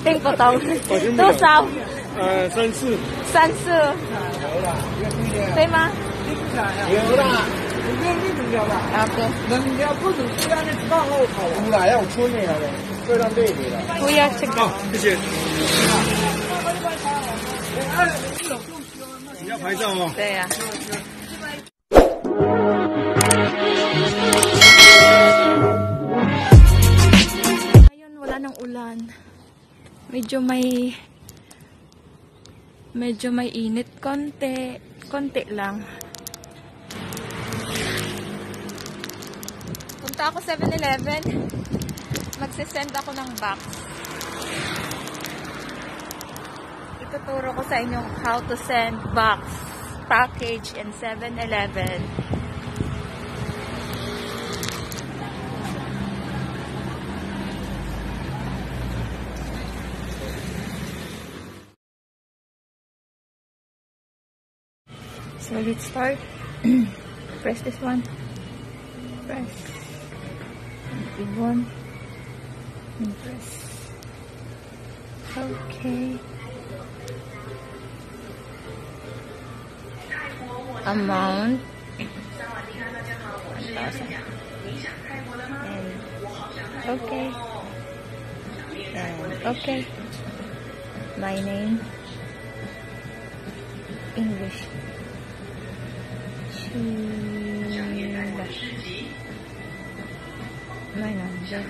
聽不懂。多少34。34。對嗎？有啦，你不用运动了啦。Okay。能量不足，不然你知道我跑出来要春的了，非常对的了。不要這個。好，謝謝。你要拍照哦。對呀。Ayun, wala ng ulan. Medyo may init konti lang. Punta ako 7-Eleven. Magsisend ako ng box. Ituturo ko sa inyo how to send box package in 7-Eleven. So let's start. Press this one. Press. Big one. And press. Okay. Amount. 1,000. And okay. And okay. My name. English. My number.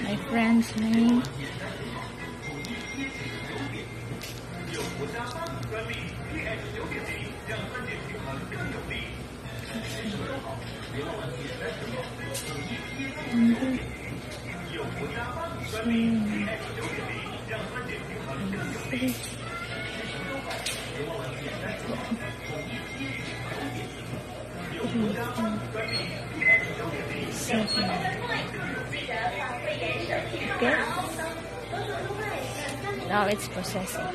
My friend's name. Okay. Now it's processing.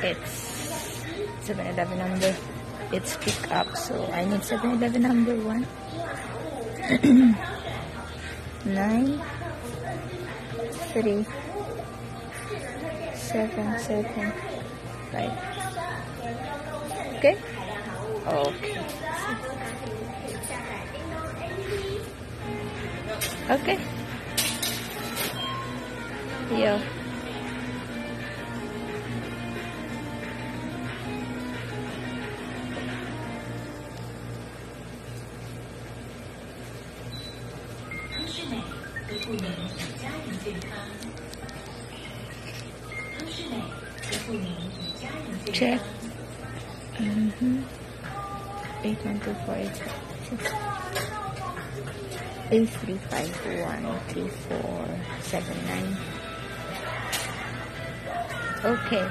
It's 7-Eleven number. It's pick up, so I need 7-Eleven number 1. 9 3 7 7 5. Okay. Okay. Okay. Here. Check. 83513479. Okay.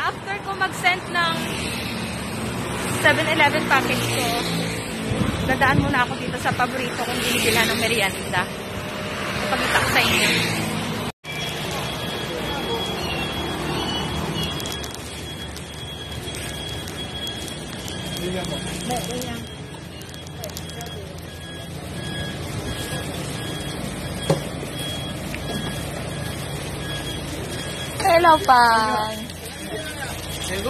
After ko mag-send ng 7-Eleven package ko, dadaan muna ako dito sa paborito kong binibilhan ng merienda. Pagkita ko sa inyo. Hello, Pan. 这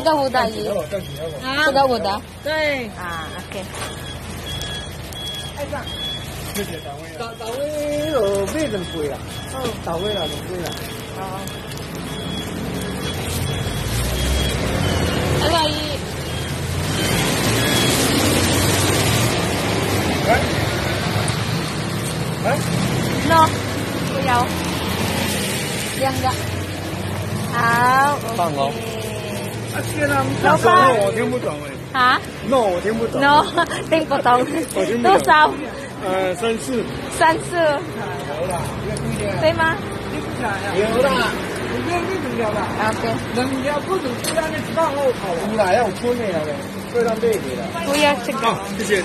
个五打一，这个五的，对啊 ，OK。大位就买真贵啦，大位啦就贵啦。哦。1打1。哎？ No. 棒哦。啊，天啊，老板我听不懂哎。哈 No， 我听不懂。 ？No，聽不懂。我听不懂。多少34。？34。有啦，對嗎有啦，你这你怎么啦？ ？Okay。人家不准这样的放后头。有啦，要有春的了，会让累的啦。Kuya, check. 好，谢谢。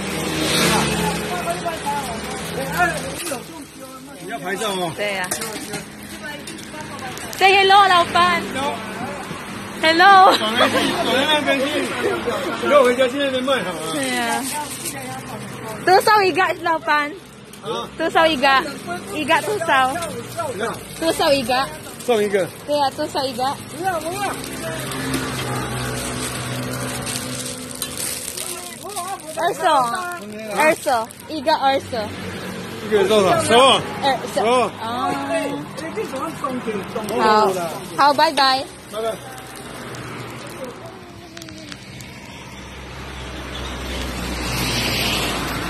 你要拍照哦。對啊。Say hello，老闆。Hello。赶快那边去，以后回家去那边卖好了。對啊。多少一個，老闆？啊，多少一個？一個多少？那多少一個？送一个。對啊，多少一個？不要不要。20，一個20。一个多少？10。20。哦。好，好，拜拜。拜拜。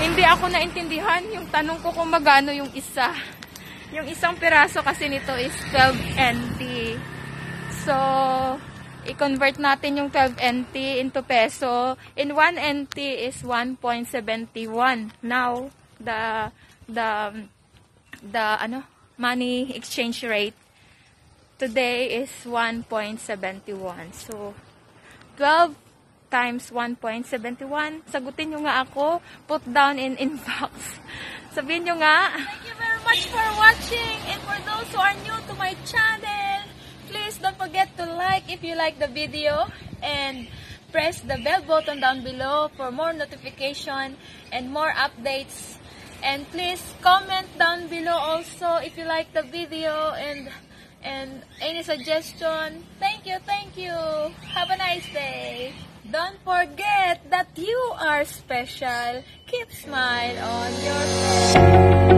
Hindi ako naintindihan yung tanong ko kung magano yung isa. Yung isang piraso kasi nito is 12 NT. So, i-convert natin yung 12 NT into peso. In 1 NT is 1.71. Now, the money exchange rate today is 1.71. So, 12 times 1.71. Sagutin nyo nga ako. Put down in inbox. Sabihin nyo nga. Thank you very much for watching. And for those who are new to my channel, please don't forget to like if you like the video. And press the bell button down below for more notification and more updates. And please comment down below also if you like the video and any suggestion. Thank you, thank you. Have a nice day. Don't forget that you are special. Keep smile on your face.